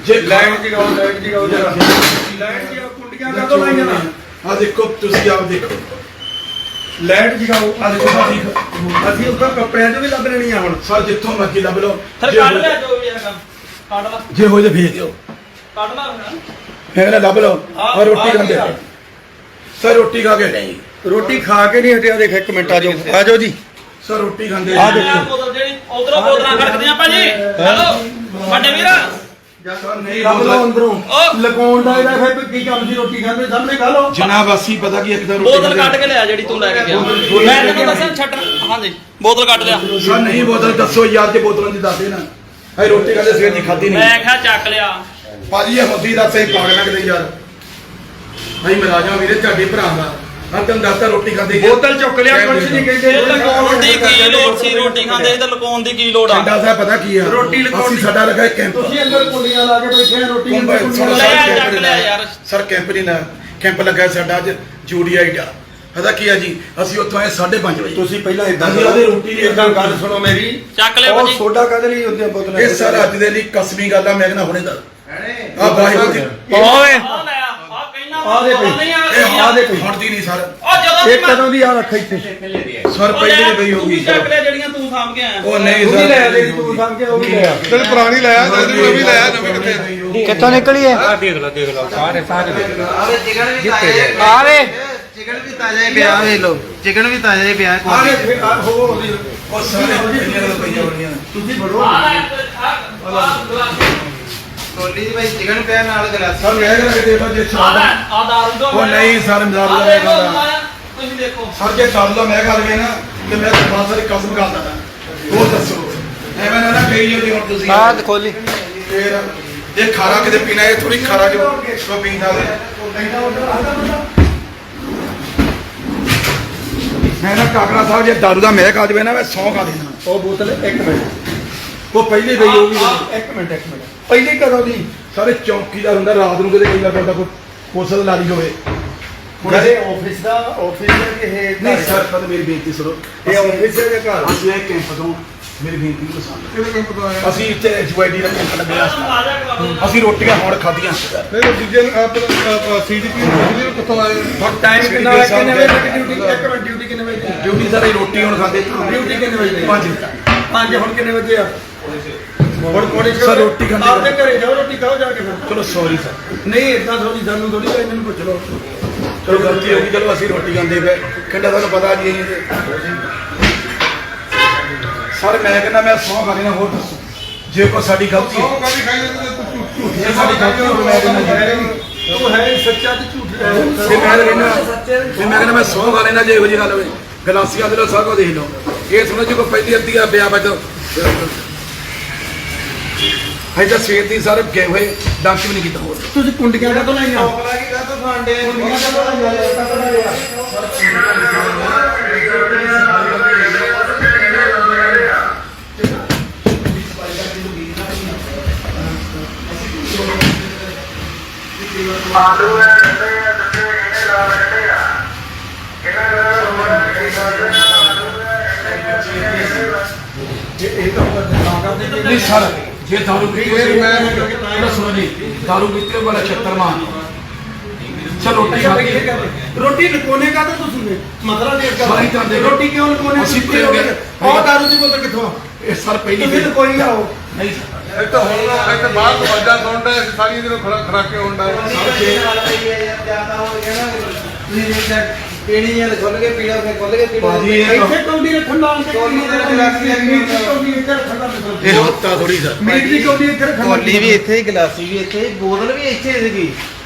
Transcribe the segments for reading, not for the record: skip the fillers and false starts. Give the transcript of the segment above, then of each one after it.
ਜੇ ਲਾਈਟ ਜਗਾਓ ਜਰਾ ਲਾਈਟ ਜਗਾਓ ਕੁੰਡੀਆਂ ਕਾ ਤੋਂ ਲਾਈਆਂ ਨਾ ਆ ਦੇਖੋ ਤੁਸੀਂ ਆਪ ਦੇਖੋ ਲਾਈਟ ਜਗਾਓ ਆ ਦੇਖੋ ਅਸੀਂ ਉੱਪਰ ਕੱਪੜਿਆਂ 'ਚ ਵੀ ਲੱਭ ਲੈਣੀ ਆ ਹੁਣ ਸਰ ਜਿੱਥੋਂ ਮਰਜ਼ੀ ਲੱਭ ਲਓ ਫਿਰ ਕੱਢ ਲਿਆ ਜੋ ਵੀ ਹੈਗਾ ਕੱਢ ਲਾ ਜੇ ਹੋ ਜਾ ਭੇਜ ਦਿਓ ਕੱਢ ਲਾ ਫਿਰ ਲੱਭ ਲਓ ਔਰ ਰੋਟੀ ਖਾਂਦੇ ਸਰ ਰੋਟੀ ਖਾ ਕੇ ਨਹੀਂ ਰੋਟੀ ਖਾ ਕੇ ਨਹੀਂ ਹਟਿਆ ਦੇਖ ਇੱਕ ਮਿੰਟ ਆ ਜਾਓ ਜੀ ਸਰ ਰੋਟੀ ਖਾਂਦੇ ਆ ਦੇਖੋ ਬੋਤਲ ਜਿਹੜੀ ਉਧਰੋਂ ਬੋਤਲਾਂ ਖੜਕਦੀਆਂ ਭਾਜੀ ਹੈਲੋ ਵੱਡੇ ਵੀਰ ਸਰ ਨਹੀਂ ਲੱਭ ਲਓ ਅੰਦਰੋਂ ਲਗਾਉਣ ਦਾ ਇਹਦਾ ਫਿਰ ਕੀ ਕੰਮ ਸੀ ਰੋਟੀ ਖਾਂਦੇ ਸਾਹਮਣੇ ਖਾ ਲਓ ਜਨਾਬ ਅਸੀਂ ਪਤਾ ਕੀ ਇੱਕ ਤਾਂ ਰੋਟੀ ਬੋਤਲ ਕੱਢ ਕੇ ਲਿਆ ਜਿਹੜੀ ਤੂੰ ਲੈ ਕੇ ਗਿਆ ਮੈਂ ਤੈਨੂੰ ਦੱਸਾਂ ਛੱਡ ਹਾਂਜੀ ਬੋਤਲ ਕੱਢ ਲਿਆ ਸਰ ਨਹੀਂ ਬੋਤਲ ਦੱਸੋ ਯਾਰ ਜੇ ਬੋਤਲਾਂ ਦੀ ਦੱਸ ਦੇ ਨਾ ਹੈ ਰੋਟੀ ਖਾਂਦੇ ਸਵੇਰ ਦੀ ਖਾਧੀ ਨਹੀਂ ਮੈਂ ਕਿਹਾ ਚੱਕ ਲਿਆ ਭਾਜੀ ਇਹ ਹੁੰਦੀ ਦੱਸ ਇਹ ਪਾਗਲਾਂ ਕਿਤੇ ਯਾਰ ਭਾਈ ਮੈਂ ਰਾਜਾ ਵੀਰੇ ਤੁਹਾਡੇ ਭਰਾ ਦਾ ਹਾਂ ਤੈਨੂੰ ਦੱਸਦਾ ਰੋਟੀ ਖਾਂਦੇ ਬੋਤਲ ਚੁੱਕ ਲਿਆ ਕੁਛ ਨਹੀਂ ਕਹਿੰਦੇ ਲਕਾਉਣ ਦੀ ਕੀ ਲੋੜ ਸੀ ਰੋਟੀ ਖਾਂਦੇ ਤੇ ਲਕਾਉਣ ਦੀ ਕੀ ਲੋੜ ਆ ਠੰਡਾ ਸਾਹਿਬ ਪਤਾ ਕੀ ਆ ਰੋਟੀ ਲਕਾਉਣ ਅਸੀਂ ਸਾਡਾ ਲੱਗਾ ਕੈਂਪ ਤੁਸੀਂ ਅੰਦਰ ਕੁੰਡੀਆਂ ਲਾ ਕੇ ਬੈਠੇ ਆ ਰੋਟੀ ਚੱਕ ਲਿਆ ਯਾਰ ਸਰ ਕੈਂਪ ਨਹੀਂ ਨਾ ਕੈਂਪ ਲੱਗਾ ਸਾਡਾ ਅੱਜ ਜੂਡੀਆਈਡ ਆ ਪਤਾ ਕੀ ਆ ਜੀ ਅਸੀਂ ਉੱਥੋਂ ਆਏ 5:30 ਵਜੇ ਤੁਸੀਂ ਪਹਿਲਾਂ ਇਦਾਂ ਰੋਟੀ ਇਦਾਂ ਗੱਲ ਸੁਣੋ ਮੇਰੀ ਚੱਕ ਲਿਆ ਉਹ ਭਾਜੀ ਸੋਡਾ ਕਾਹਦੇ ਲਈ ਹੁੰਦੀਆਂ ਬੋਤਲਾਂ ਇਹ ਸਰ ਅੱਜ ਦੇ ਲਈ ਕਸਮੀ ਗੱਲ ਆ ਮੈਂ ਕਹਿੰਦਾ ਹੁਣੇ ਦਾ ਆ ਬਾਈਬਲ ਦੀ ਓਏ ਆ ਲੈ ਆ ਕਹਿਣਾ ਆ ਦੇ ਨਹੀਂ ਆ ਦੇ ਹਟਦੀ ਨਹੀਂ ਸਰ ਉਹ ਜਦੋਂ ਇਹ ਕਦੋਂ ਦੀ ਆ ਰੱਖ ਇੱਥੇ ਸਰ ਪਹਿਲੇ ਦੀ ਪਈ ਹੋਊਗੀ ਚੱਕ ਲਿਆ ਜਿਹੜੀਆਂ ਤੂੰ ਸਾਂਭ ਕੇ ਆਇਆ ਉਹ ਨਹੀਂ ਉਹ ਵੀ ਸਰ ਲੈ ਦੇ ਤੂੰ ਸਮਝ ਉਹ ਵੀ ਲਿਆ ਤੈਨੂੰ ਪੁਰਾਣੀ ਲਾਇਆ ਤੈਨੂੰ ਨਵੀਂ ਲਾਇਆ ਨਵੀਂ ਕਿੱਥੇ ਕਿੱਥੋਂ ਨਿਕਲੀ ਹੈ ਆ ਦੇਖ ਲਓ ਸਾਰੇ ਆਵੇ ਚਿਕਨ ਵੀ ਤਾਜ਼ਾ ਹੀ ਪਿਆ ਵੇ ਲੋ ਚਿਕਨ ਵੀ ਤਾਜ਼ਾ ਹੀ ਪਿਆ ਆ ਗਏ ਫਿਰ ਆ ਹੋ ਉਹ ਸਾਰੇ ਜਿਹੜੀਆਂ ਪਈਆਂ ਹੋਣੀਆਂ ਤੁਸੀਂ ਬੜੋ ਕੋਲੀ ਦੀ ਭਾਈ ਚਿਕਨ ਪਿਆ ਨਾਲ ਗਲਾਸ ਸਰ ਮੈਂ ਕਹਿੰਦਾ ਕਿ ਦੇਖੋ ਜੇ ਸ਼ਰਾਬ ਆ ਦਾਰੂ ਦੋ ਉਹ ਨਹੀਂ ਸਰ ਦਾਰੂ ਦਾ ਮੈਂ ਕਹਿੰਦਾ ਤੁਸੀਂ ਦੇਖੋ ਸਰ ਜੇ ਦਾਰੂ ਦਾ ਮੈਂ ਕਰ ਗਿਆ ਨਾ ਤੇ ਮੈਂ ਤਾਂ ਬਹੁਤ ਸਾਰੀ ਕਸਮ ਖਾ ਦਿੰਦਾ ਉਹ ਦੱਸੋ ਐਵੇਂ ਨਾ ਕਹੀ ਜਾਂਦੇ ਹੁਣ ਤੁਸੀਂ ਬਾਤ ਖੋਲੀ ਫਿਰ ਜੇ ਖਾਰਾ ਕਿਤੇ ਪੀਣਾ ਇਹ ਥੋੜੀ ਖਾਰਾ ਜੋ ਪੀਂਦਾ ਵੇ ਮੈਂ ਨਾ ਕਾਕੜਾ ਸਾਹਿਬ ਜੇ ਦਾਰੂ ਦਾ ਮੈਂ ਖਾ ਜਵੇ ਨਾ ਮੈਂ 100 ਖਾ ਦੇਣਾ ਉਹ ਬੋਤਲ 1 ਮਿੰਟ ਉਹ ਪਹਿਲੇ ਗਈ ਹੋਊਗੀ 1 ਮਿੰਟ ਪਹਿਲੇ ਕਦੋਂ ਦੀ ਸਾਰੇ ਚੌਕੀਦਾਰ ਹੁੰਦਾ ਰਾਤ ਨੂੰ ਕਿਤੇ ਕੋਈ ਲੱਗਦਾ ਕੋਈ ਪੁਲਿਸ ਲਾ ਲਈ ਹੋਵੇ ਮੇਰੇ ਆਫਿਸ ਦਾ ਕਿ ਇਹ ਨਹੀਂ ਸਰ ਪਰ ਮੇਰੀ ਬੇਨਤੀ ਸੁਣੋ ਇਹ ਆਫਿਸ ਹੈ ਜਾਂ ਘਰ ਅਸੀਂ ਇਹ ਕੈਂਪ ਤੋਂ ਮੇਰੀ ਬੇਨਤੀ ਨੂੰ ਸੁਣੋ ਕਿਹੜੇ ਕੰਮ ਤੋਂ ਆਇਆ ਅਸੀਂ ਇੱਥੇ ਜੁਆਇਡੀ ਦਾ ਕੈਂਪ ਲੱਗਿਆ ਅਸੀਂ ਰੋਟੀਆਂ ਹੁਣ ਖਾਧੀਆਂ ਨਹੀਂ ਦੂਜੇ ਸੀਡੀਪੀ ਨੂੰ ਕਿੱਥੋਂ ਆਏ ਟਾਈਮ ਕਿੰਨਾ ਵਜੇ ਕਿੰਨੇ ਵਜੇ ਤੱਕ ਡਿਊਟੀ 1 ਮਿੰਟ ਡਿਊਟੀ ਕਿੰਨੇ ਵਜੇ ਦੀ ਡਿਊਟੀ ਸਾਰੀ ਰੋਟੀ ਹੁਣ ਖਾਦੇ ਡਿਊਟੀ ਕਿੰਨੇ ਵਜੇ ਦੀ 5 5 ਹੁਣ ਕਿੰਨੇ ਵਜੇ ਆ ਹੁਣ ਕੋੜੀ ਸਰ ਰੋਟੀ ਖਾਂਦੇ ਆਪਦੇ ਘਰੇ ਜਾਓ ਰੋਟੀ ਖਾਓ ਜਾ ਕੇ ਫਿਰ ਚਲੋ ਸੌਰੀ ਸਰ ਨਹੀਂ ਇਦਾਂ ਥੋੜੀ ਸਾਨੂੰ ਥੋੜੀ ਇਹਨਾਂ ਨੂੰ ਪੁੱਛ ਲਓ ਚਲੋ ਗਲਤੀ ਹੋ ਗਈ ਚਲੋ ਅਸੀਂ ਰੋਟੀ ਖਾਂਦੇ ਪਏ ਕਹਿੰਦਾ ਤੁਹਾਨੂੰ ਪਤਾ ਜੀ ਸਰ ਮੈਂ ਕਹਿੰਦਾ ਮੈਂ 100 ਖਾ ਲੈਣਾ ਹੋਰ ਦੱਸੋ ਜੇ ਕੋਈ ਸਾਡੀ ਗਲਤੀ ਉਹ ਕਾਹਦੀ ਖਾਈ ਜਾਂਦੇ ਤੂੰ ਝੂਠ ਜੇ ਸਾਡੀ ਗਲਤੀ ਹੋਵੇ ਮੈਂ ਕਹਿੰਦਾ ਤੂੰ ਹੈ ਸੱਚਾ ਤੇ ਝੂਠ ਹੈ ਤੇ ਮੈਂ ਕਹਿੰਦਾ ਮੈਂ 100 ਖਾ ਲੈਣਾ ਜੇ ਇਹੋ ਜਿਹੀ ਗੱਲ ਹੋਵੇ ਗਲਾਸੀਆਂ ਦੇ ਲੋ ਸਭ ਕੁਝ ਦੇਖ ਲਓ ਇਹ ਸੁਣੋ ਜੇ ਕੋਈ ਪਹਿਲੀ ਅੱਧੀ ਆ ਪਿਆ ਬਚੋ ਹੈ ਤਾਂ ਸਵੇਰ ਦੀ ਸਾਰੇ ਗਏ ਹੋਏ ਡਾਂਸ ਵੀ ਨਹੀਂ ਕੀਤਾ ਹੋਰ ਤੁਸੀਂ ਕੁੰਡੀਆਂ ਕਦੋਂ ਲਾਈਆਂ ਨਹੀਂ ਸਰ ਜੇ ਦਾਰੂ ਪੀਤੀ ਹੋਵੇ ਮੈਂ ਸੁਣੋ ਜੀ ਦਾਰੂ ਪੀਤੀ ਹੋਵੇ ਬੜਾ ਛੱਤਰਮਾਨ ਚਲ ਰੋਟੀ ਖਾ ਕੇ ਰੋਟੀ ਲਕੋਨੇ ਕਾ ਤਾਂ ਤੁਸੀਂ ਮਤਲਬ ਨਹੀਂ ਸਾਰੀ ਤਾਂ ਕਰ ਰੋਟੀ ਕਿਉਂ ਲਕੋਨੇ ਅਸੀਂ ਪੀ ਗਏ ਉਹ ਦਾਰੂ ਦੀ ਬੋਤਲ ਕਿੱਥੋਂ ਇਹ ਸਰ ਪਹਿਲੀ ਤੁਸੀਂ ਲਕੋਈ ਜਾਓ ਨਹੀਂ ਇਹ ਤਾਂ ਹੁਣ ਇੱਕ ਬਾਹਰ ਦਰਵਾਜ਼ਾ ਸੁਣਦਾ ਸਾਰੀ ਦਿਨ ਖੜਾਕੇ ਹੁੰਦਾ ਪੀਣੀ ਹੈ ਖੁੱਲ ਕੇ ਪੀਣਾ ਫਿਰ ਖੁੱਲ ਕੇ ਪੀਣਾ ਬਾਜੀ ਇਹ ਇੱਥੇ ਕੌਡੀ ਰੱਖਣ ਦਾ ਕੌਡੀ ਦੇ ਗਲਾਸੀ ਕੌਡੀ ਇੱਥੇ ਰੱਖਣ ਦਾ ਇਹ ਹੱਤਾ ਥੋੜੀ ਸਰ ਮੀਟ ਦੀ ਕੌਡੀ ਇੱਥੇ ਰੱਖਣ ਦਾ ਕੋਲੀ ਵੀ ਇੱਥੇ ਗਲਾਸੀ ਵੀ ਇੱਥੇ ਬੋਤਲ ਵੀ ਇੱਥੇ ਸੀਗੀ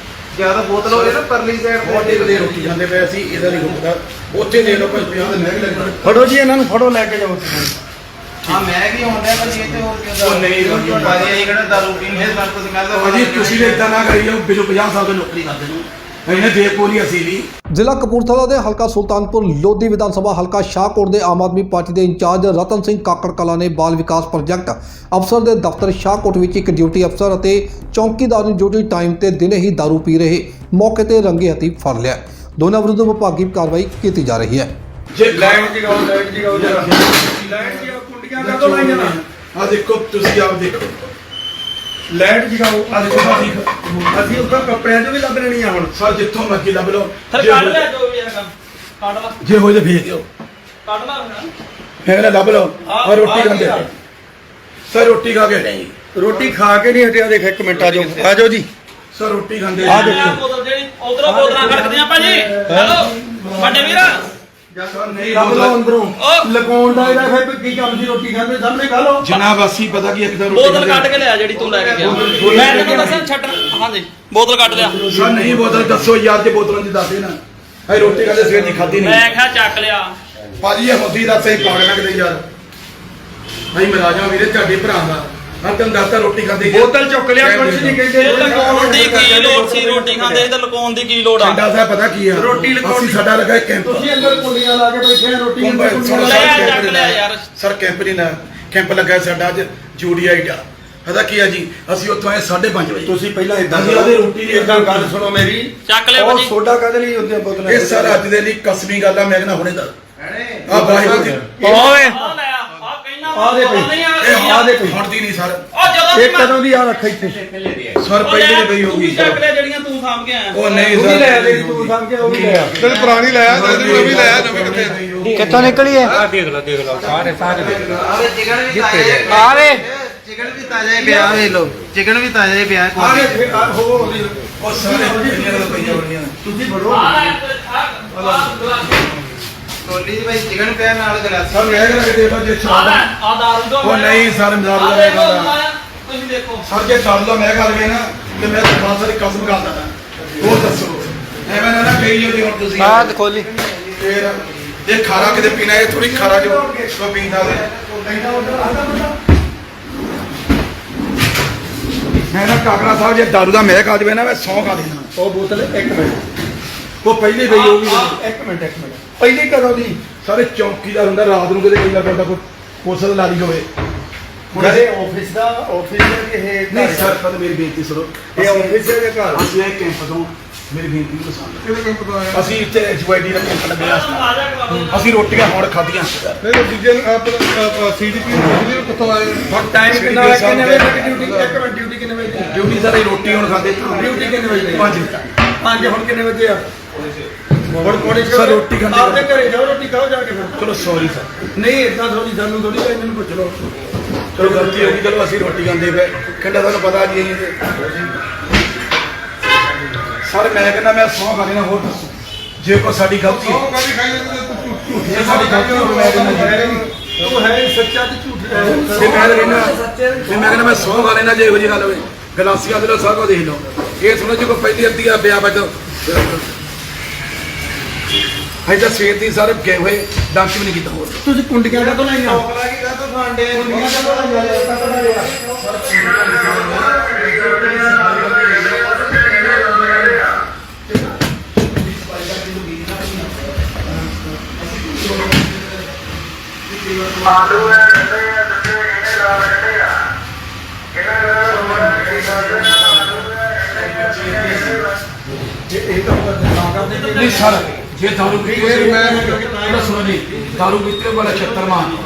ਜਿਆਦਾ ਬੋਤਲ ਹੋਵੇ ਨਾ ਪਰਲੀ ਸਾਈਡ ਮੋਢੇ ਤੇ ਰੋਟੀ ਜਾਂਦੇ ਪਏ ਅਸੀਂ ਇਹਦਾ ਨਹੀਂ ਹੁੰਦਾ ਉੱਥੇ ਦੇ ਲੋ ਕੋਈ 50 ਦੇ ਮਹਿੰਗੇ ਲੱਗਣ ਫੜੋ ਜੀ ਇਹਨਾਂ ਨੂੰ ਫੜੋ ਲੈ ਕੇ ਜਾਓ ਹਾਂ ਮੈਂ ਵੀ ਆਉਂਦਾ ਭਾਜੀ ਇੱਥੇ ਹੋਰ ਕਿਉਂ ਉਹ ਨਹੀਂ ਭਾਜੀ ਇਹ ਕਿਹੜਾ ਦਾਰੂ ਪੀਂਦੇ ਸਭ ਕੁਝ ਗੱਲ ਭਾਜੀ ਤੁਸੀਂ ਵੀ ਇਦਾਂ ਨਾ ਕਰੀ ਜਾਓ ਬਿਲੋ 50 ਸਾਲ ਦੀ ਨੌਕਰੀ ਕਰਦੇ ਨੂੰ ਇਹਨੇ ਬੇਕੋਲੀ ਅਸੀਂ ਵੀ ਜ਼ਿਲ੍ਹਾ ਕਪੂਰਥਲਾ ਦੇ ਹਲਕਾ ਸੁਲਤਾਨਪੁਰ ਲੋਧੀ ਵਿਧਾਨ ਸਭਾ ਹਲਕਾ ਸ਼ਾਹਕੋਟ ਦੇ ਆਮ ਆਦਮੀ ਪਾਰਟੀ ਦੇ ਇੰਚਾਰਜ ਰਤਨ ਸਿੰਘ ਕਾਕੜ ਕਲਾਂ ਨੇ ਬਾਲ ਵਿਕਾਸ ਪ੍ਰੋਜੈਕਟ ਅਫਸਰ ਦੇ ਦਫ਼ਤਰ ਸ਼ਾਹਕੋਟ ਵਿੱਚ ਇੱਕ ਡਿਊਟੀ ਅਫਸਰ ਅਤੇ ਚੌਂਕੀਦਾਰ ਨੂੰ ਡਿਊਟੀ ਟਾਈਮ ਤੇ ਦਿਨੇ ਹੀ ਦਾਰੂ ਪੀ ਰਹੇ ਮੌਕੇ ਤੇ ਰੰਗੇ ਹੱਥੀਂ ਫੜ ਲਿਆ। ਦੋਨਾਂ ਵਿਰੁੱਧ ਵਿਭਾਗੀ ਕਾਰਵਾਈ ਕੀਤੀ ਜਾ ਰਹੀ ਹੈ। ਜੇ ਲਾਈਟ ਜਗਾਓ ਜਰਾ ਲਾਈਟ ਜਗਾਓ ਕੁੰਡੀਆਂ ਕਾ ਤੋਂ ਲਾਈਆਂ ਨਾ ਆ ਦੇਖੋ ਤੁਸੀਂ ਆਪ ਦੇਖੋ ਲਾਈਟ ਜਗਾਓ ਆ ਦੇਖੋ ਅਸੀਂ ਉੱਪਰ ਕੱਪੜਿਆਂ 'ਚ ਵੀ ਲੱਭ ਲੈਣੀ ਆ ਹੁਣ ਸਰ ਜਿੱਥੋਂ ਮਰਜ਼ੀ ਲੱਭ ਲਓ ਫਿਰ ਕੱਢ ਲਿਆ ਜੋ ਵੀ ਹੈਗਾ ਕੱਢ ਲਾ ਜੇ ਹੋ ਜੇ ਭੇਜ ਦਿਓ ਕੱਢ ਲਾ ਹੁਣ ਮੈਂ ਕਹਿੰਦਾ ਲੱਭ ਲਓ ਆ ਰੋਟੀ ਖਾਂਦੇ ਸਰ ਰੋਟੀ ਖਾ ਕੇ ਨਹੀਂ ਰੋਟੀ ਖਾ ਕੇ ਨਹੀਂ ਹਟਿਆ ਦੇਖ ਇੱਕ ਮਿੰਟ ਆ ਜਾਓ ਜੀ ਸਰ ਰੋਟੀ ਖਾਂਦੇ ਆ ਦੇਖੋ ਬੋਤਲ ਜਿਹੜੀ ਉਧਰੋਂ ਬੋਤਲਾਂ ਖੜਕਦੀਆਂ ਭਾਜੀ ਹੈਲੋ ਵੱਡੇ ਵੀਰ ਸਰ ਨਹੀਂ ਲੱਭ ਲਓ ਅੰਦਰੋਂ ਉਹ ਲਗਾਉਣ ਦਾ ਇਹਦਾ ਫਿਰ ਕੀ ਕੰਮ ਸੀ ਰੋਟੀ ਖਾਂਦੇ ਸਾਹਮਣੇ ਖਾ ਲਓ ਜਨਾਬ ਅਸੀਂ ਪਤਾ ਕੀ ਇੱਕ ਤਾਂ ਬੋਤਲ ਕੱਢ ਕੇ ਲਿਆ ਜਿਹੜੀ ਤੂੰ ਲੈ ਕੇ ਗਿਆ ਮੈਂ ਤੈਨੂੰ ਦੱਸਾਂ ਛੱਡ ਹਾਂਜੀ ਬੋਤਲ ਕੱਢ ਲਿਆ ਸਰ ਨਹੀਂ ਬੋਤਲ ਦੱਸੋ ਯਾਰ ਜੇ ਬੋਤਲਾਂ ਦੀ ਦੱਸ ਦੇ ਨਾ ਹੈ ਰੋਟੀ ਖਾਂਦੇ ਸਵੇਰ ਦੀ ਖਾਧੀ ਮੈਂ ਨਹੀਂ ਕਿਹਾ ਚੱਕ ਲਿਆ ਭਾਜੀ ਇਹ ਹੁੰਦੀ ਦੱਸ ਇਹ ਪਾਗਲ ਨਾ ਕਿਤੇ ਯਾਰ ਭਾਈ ਮਰਾਜਾ ਵੀਰੇ ਤੁਹਾਡੇ ਭਰਾ ਦਾ ਹਾਂ ਤੈਨੂੰ ਦੱਸਦਾ ਰੋਟੀ ਖਾਂਦੇ ਬੋਤਲ ਚੁੱਕ ਲਿਆ ਕੁਛ ਨਹੀਂ ਇਹ ਕਹਿੰਦੇ ਲਗਾਉਣ ਦੀ ਕੀ ਲੋੜ ਸੀ ਰੋਟੀ ਖਾਂਦੇ ਸੀ ਤਾਂ ਲਗਾਉਣ ਦੀ ਕੀ ਲੋੜ ਆ ਠੰਡਾ ਸਾਹਿਬ ਪਤਾ ਕੀ ਆ ਰੋਟੀ ਲਗਾਉਣ ਅਸੀਂ ਦੀ- ਸਾਡਾ ਲੱਗਾ ਕੈਂਪ ਤੁਸੀਂ ਅੰਦਰ ਕੁੰਡੀਆਂ ਲਾ ਕੇ ਬੈਠੇ ਆ ਰੋਟੀ ਅੰਦਰ ਸੁਣੋ ਕੁੰਡੀਆਂ ਲੈ ਲਾ ਸਰ, ਕੇ ਚੱਕ ਲਿਆ ਯਾਰ ਸਰ ਕੈਂਪ ਨਹੀਂ ਨਾ ਕੈਂਪ ਲੱਗਾ ਸਾਡਾ ਅੱਜ ਜੂਡੀਆਈ ਦਾ ਪਤਾ ਕੀ ਆ ਜੀ ਅਸੀਂ ਉੱਥੋਂ ਆਏ 5:30 ਵਜੇ ਤੁਸੀਂ ਪਹਿਲਾਂ ਇਦਾਂ ਅਸੀਂ ਉਹਦੀ ਰੋਟੀ ਦੀ ਇਦਾਂ ਗੱਲ ਸੁਣੋ ਮੇਰੀ ਚੱਕ ਲਿਆ ਉਹ ਭਾਜੀ ਸੋਡਾ ਕਦ ਲਈ ਹੁੰਦੇ ਬੋਤਲਾਂ ਇਹ ਸਰ ਅੱਜ ਦੇ ਲਈ ਕਸਮੀ ਗੱਲ ਆ ਮੈਂ ਕਹਿੰਦਾ ਹੁਣੇ ਦਾ ਆ ਵਾਹਿਗੁਰੂ ਦੀ ਓਏ ਆ ਲੈ ਆ ਕਹਿਣਾ ਆ ਦੇ ਬੋਤਲ ਨਹੀਂ ਇਹ ਆ ਦੇ ਪਈ। ਹਟਦੀ ਨਹੀਂ ਸਰ ਉਹ ਜਦੋਂ ਇਹ ਕਦੋਂ ਦੀ ਆ ਰੱਖ ਇੱਥੇ ਸਰ ਪਹਿਲੇ ਦੀ ਪਈ ਤੂੰ ਹੋਊਗੀ ਵੀ ਚੱਕ ਲਿਆ ਜਿਹੜੀਆਂ ਤੂੰ ਸਾਂਭ ਕੇ ਆਇਆ ਉਹ ਨਹੀਂ ਉਹ ਵੀ ਸਰ ਲੈ ਲਈ ਤੂੰ ਸਮਝ ਕੇ ਉਹ ਵੀ ਲੈ ਆ ਤੈਨੂੰ ਪੁਰਾਣੀ ਲਾਇਆ ਤੈਨੂੰ ਨਵੀਂ ਲਾਇਆ ਨਵੀਂ ਕਿੱਥੇ ਕਿੱਥੋਂ ਨਿਕਲੀ ਹੈ ਆਵੇ ਚਿਕਨ ਵੀ ਤਾਜ਼ਾ ਆਵੇ ਚਿਕਨ ਵੀ ਤਾਜ਼ਾ ਹੀ ਪਿਆ ਵੇ ਲੋ ਚਿਕਨ ਵੀ ਤਾਜ਼ਾ ਹੀ ਪਿਆ ਆ ਦੇ ਫਿਰ ਆ ਹੋ ਉਹ ਸਾਰੇ ਦੁਨੀਆ ਦਾ ਪਈਆਂ ਹੋਣੀਆਂ ਤੁਸੀਂ ਬੜੋ ਆ ਲੈ ਕੋਲੀ ਦੀ ਭਾਈ ਚਿਕਨ ਪਿਆ ਨਾਲ ਗਲਾਸੀ ਸਰ ਮੈਂ ਕਹਿੰਦਾ ਕਿ ਦੇਖੋ ਜੇ ਆ ਸ਼ਰਾਬ ਲੈ ਆ ਦਾਰੂ ਦੋ ਉਹ ਨਹੀਂ ਸਰ ਮਜ਼ਾਕ ਆ ਦਾ ਦੇਖੋ ਮੈਂ ਲਾਇਆ, ਤੁਸੀਂ ਦੇਖੋ ਸਰ ਜੇ ਚੱਲ ਲਾ ਮੈਂ ਕਰ ਗਏ ਨਾ ਤੇ ਮੈਂ ਤਾਂ ਸਾਰੀ ਕਸਮ ਕਰਦਾ ਨਾ ਉਹ ਦੱਸੋ ਐਵੇਂ ਨਾ ਕਹੀ ਜੋ ਹੁਣ ਤੁਸੀਂ ਬਾਤ ਖੋਲੀ ਫੇਰ ਇਹ ਖਾਰਾ ਕਿਤੇ ਪੀਣਾ ਇਹ ਥੋੜੀ ਖਾਰਾ ਜੋ ਕੋ ਪੀਂਦਾ ਵੇ ਮੈਂ ਨਾ ਕਾਕਰਾ ਸਾਹਿਬ ਜੇ ਦਾਰੂ ਦਾ ਮੈਂ ਖਾ ਜਵੇ ਨਾ ਮੈਂ 100 ਖਾ ਦੇਣਾ ਉਹ ਬੋਤਲ ਇੱਕ ਮਿੰਟ ਉਹ ਪਹਿਲੇ ਪਈ ਹੋਊਗੀ ਇੱਕ ਮਿੰਟ ਪਹਿਲੀ ਕਦੋਂ ਦੀ ਸਾਰੇ ਚੌਕੀਦਾਰ ਹੁੰਦਾ ਰਾਤ ਨੂੰ ਕਿਤੇ ਕੋਈ ਲੱਗਦਾ ਕੋਈ ਕੋਸਲ ਲਾ ਲਈ ਹੋਵੇ ਘਰੇ ਆਫਿਸ ਦਾ ਇਹ ਨਹੀਂ ਸਰ ਪਰ ਮੇਰੀ ਬੇਨਤੀ ਸੁਣੋ ਇਹ ਆਫਿਸ ਦੇ ਘਰ ਅਸੀਂ ਇਹ ਕੈਂਪ ਤੋਂ ਮੇਰੀ ਬੇਨਤੀ ਨੂੰ ਪਸੰਦ ਕਿਹੜੇ ਕੰਮ ਤੋਂ ਆਇਆ ਅਸੀਂ ਇੱਥੇ ਜੁਆਇਡੀ ਦਾ ਕੈਂਪ ਲੱਗਿਆ ਆ ਜਾ ਕਰਾ ਅਸੀਂ ਰੋਟੀਆਂ ਹੁਣ ਖਾਧੀਆਂ ਨਹੀਂ ਡੀਜੇ ਸੀਡੀਪੀ ਨੂੰ ਕਿੱਥੋਂ ਆਏ ਹੁਣ ਟਾਈਮ ਕਿੰਨਾ ਹੈ ਕਿੰਨੇ ਵਜੇ ਤੱਕ ਡਿਊਟੀ ਇੱਕ ਮਿੰਟ ਡਿਊਟੀ ਕਿੰਨੇ ਵਜੇ ਦੀ ਡਿਊਟੀ ਸਾਰੇ ਰੋਟੀ ਹੁਣ ਖਾਂਦੇ ਡਿਊਟੀ ਕਿੰਨੇ ਵਜੇ ਦੀ 5 ਵਜੇ ਪੰਜ ਹੁਣ ਕਿੰਨੇ ਵਜੇ ਆ ਹੁਣ ਕੋਣੀ ਸਰ, ਰੋਟੀ ਖਾਂਦੇ ਆਪਦੇ ਘਰੇ ਜਾਓ ਰੋਟੀ ਖਾਓ ਜਾ ਕੇ ਫਿਰ ਚਲੋ ਸੌਰੀ ਸਰ ਨਹੀਂ ਇਦਾਂ ਥੋੜੀ ਸਾਨੂੰ ਥੋੜੀ ਇਹਨਾਂ ਨੂੰ ਪੁੱਛ ਲਓ ਚਲੋ ਗਲਤੀ ਹੋ ਗਈ ਚਲੋ ਅਸੀਂ ਰੋਟੀ ਖਾਂਦੇ ਪਏ ਕਹਿੰਦਾ ਤੁਹਾਨੂੰ ਪਤਾ ਜੀ ਅਸੀਂ ਸਰ ਮੈਂ ਕਹਿੰਦਾ ਮੈਂ 100 ਖਾ ਲੈਣਾ ਹੋਰ ਦੱਸੋ ਜੇ ਕੋਈ ਸਾਡੀ ਗਲਤੀ ਹੈ ਉਹ ਕਾਹਦੀ ਖਾਈ ਜਾਂਦੇ ਤੂੰ ਝੂਠ ਜੇ ਸਾਡੀ ਗਲਤੀ ਹੋਵੇ ਮੈਂ ਕਹਿੰਦਾ ਜੀ ਉਹ ਹੈ ਸੱਚਾ ਤੇ ਝੂਠ ਹੈ ਤੇ ਮੈਂ ਕਹਿੰਦਾ ਮੈਂ 100 ਖਾ ਲੈਣਾ ਜੇ ਇਹੋ ਜਿਹੀ ਗੱਲ ਹੋਵੇ ਗਲਾਸੀਆਂ ਦੇ ਲੋ ਸਾਰਾ ਕੁਝ ਦੇਖ ਲਓ ਇਹ ਸੁਣੋ ਜੀ ਕੋਈ ਪਹਿਲੀ ਅੱਧੀ ਆ ਪਿਆ ਬਚ ਹਾਈ ਤਾਂ ਸਵੇਰ ਦੀ ਸਾਰੇ ਗਏ ਹੋਏ ਡਾਂਚ ਵੀ ਨਹੀਂ ਕੀਤਾ ਹੋਰ ਤੁਸੀਂ ਕੁੰਡੀਆਂ ਕਦੋਂ ਲਾਈਆਂ ਟੋਕਰਾ ਕੀ ਕਾ ਤੋਂ ਖਾਂਡੇ ਇਹ ਤਾਂ ਨਾ ਕਰਦੇ ਨਹੀਂ ਸਰ ਜੇ ਦਾਰੂ ਪੀਤੀ ਮੈਂ ਸੁਣੋ ਜੀ ਦਾਰੂ ਪੀਤੇ ਵਾਲਾ 76 ਮਾਨ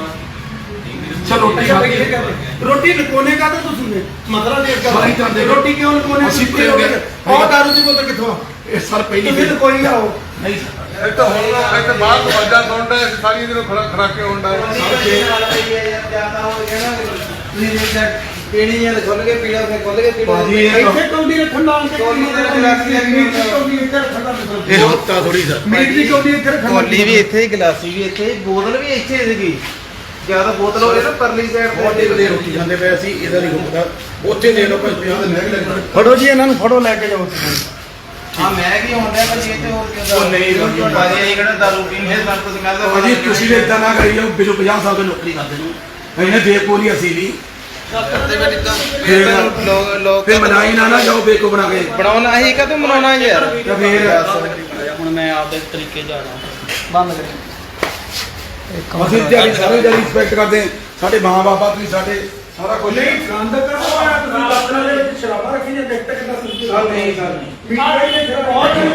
ਚਲ ਰੋਟੀ ਖਾ ਕੇ ਰੋਟੀ ਲਕੋਨੇ ਕਾ ਤਾਂ ਤੁਸੀਂ ਨੇ ਮਤਲਬ ਦੇ ਸਾਰੀ ਤਾਂ ਦੇ ਰੋਟੀ ਕਿਉਂ ਲਕੋਨੇ ਅਸੀਂ ਤੁਸੀਂ ਪੀਓਗੇ। ਉਹ ਦਾਰੂ ਦੀ ਬੋਤਲ ਕਿੱਥੋਂ ਇਹ ਸਰ ਪਹਿਲੀ ਤੁਸੀਂ ਲਕੋਈ ਆਓ ਨਹੀਂ ਸਰ ਇਹ ਤਾਂ ਹੁਣ ਇੱਥੇ ਬਾਹਰ ਤੋਂ ਵਾਜਾ ਸੁਣਦਾ ਹੈ ਸਾਰੀ ਦਿਨ ਖੜਾਕੇ ਹੁੰਦਾ ਹੈ ਪੀਣੀ ਹੈ ਖੁੱਲ ਕੇ ਪੀਣਾ ਫਿਰ ਖੁੱਲ ਕੇ ਪੀਣਾ ਭਾਜੀ ਇਹ ਇੱਥੇ ਕੌਡੀ ਰੱਖਣ ਨਾਲ ਤੇ ਕੌਡੀ ਦੇ ਗਲਾਸੀ ਆ ਗਈ। ਕੌਡੀ ਇੱਥੇ ਰੱਖਣ ਨਾਲ ਇਹ ਹੱਤਾ ਥੋੜੀ ਸਰ ਮੀਟ ਦੀ ਕੌਡੀ ਇੱਥੇ ਰੱਖਣ ਨਾਲ ਕੋਲੀ ਵੀ ਇੱਥੇ ਗਲਾਸੀ ਵੀ ਇੱਥੇ ਬੋਤਲ ਵੀ ਇੱਥੇ ਸੀਗੀ ਜਿਆਦਾ ਬੋਤਲ ਹੋਵੇ ਨਾ ਪਰਲੀ ਸਾਈਡ ਬੋਡੇ ਬਲੇ ਰੋਟੀ ਖਾਂਦੇ ਪਏ ਅਸੀਂ ਇਹਦਾ ਨਹੀਂ ਹੁੰਦਾ ਉੱਥੇ ਦੇ ਲਓ 50 ਦੇ ਮਹਿੰਗੇ ਲੱਗਣ ਫੜੋ ਜੀ ਇਹਨਾਂ ਨੂੰ ਫੜੋ ਲੈ ਕੇ ਜਾਓ ਤੁਸੀਂ ਹਾਂ ਮੈਂ ਵੀ ਆਉਂਦਾ ਭਾਜੀ ਇੱਥੇ ਹੋਰ ਕਿਉਂ ਉਹ ਨਹੀਂ ਭਾਜੀ। ਭਾਜੀ ਇਹ ਕਿਹੜਾ ਦਾਰੂ ਪੀਂਦੇ ਸਭ ਕੁਝ ਕਹਿੰਦਾ ਭਾਜੀ ਤੁਸੀਂ ਵੀ ਇਦਾਂ ਨਾ ਕਰੀ ਜਾਓ ਬਿਲੋ 50 ਸਾਲ ਦੀ ਨੌਕਰੀ ਕਰਦੇ ਨੂੰ ਇਹਨੇ ਦੇ ਕੋਲੀ ਅਸੀਂ ਵੀ ਲੋਕ ਫਿਰ ਮਨਾਈ ਨਾ ਜਾਓ ਬੇਕੋ ਬਣਾ ਕੇ ਬਣਾਉਣਾ ਹੀ ਕਦੋਂ ਮਨਾਉਣਾ ਯਾਰ ਤੇ ਫਿਰ ਹੁਣ ਮੈਂ ਆਪਦੇ ਤਰੀਕੇ ਜਾਣਾ ਬੰਦ ਕਰੀ ਅਸੀਂ ਤੁਹਾਡੀ ਸਾਰੇ ਜਿਹੜੀ ਰਿਸਪੈਕਟ ਕਰਦੇ ਹਾਂ। ਸਾਡੇ ਮਾਂ ਬਾਪਾ ਤੁਸੀਂ ਸਾਡੇ ਸਾਰਾ ਕੁਝ ਨਹੀਂ ਗੰਦ ਕਰੋ ਆ ਤੁਸੀਂ ਆਪਣੇ ਸ਼ਰਾਬਾਂ ਰੱਖੀ ਜੇ ਦੇਖਤੇ ਕਿੰਨਾ ਸੁਣਦੇ ਸਰ ਨਹੀਂ ਸਰ ਮੀਟ ਦੇ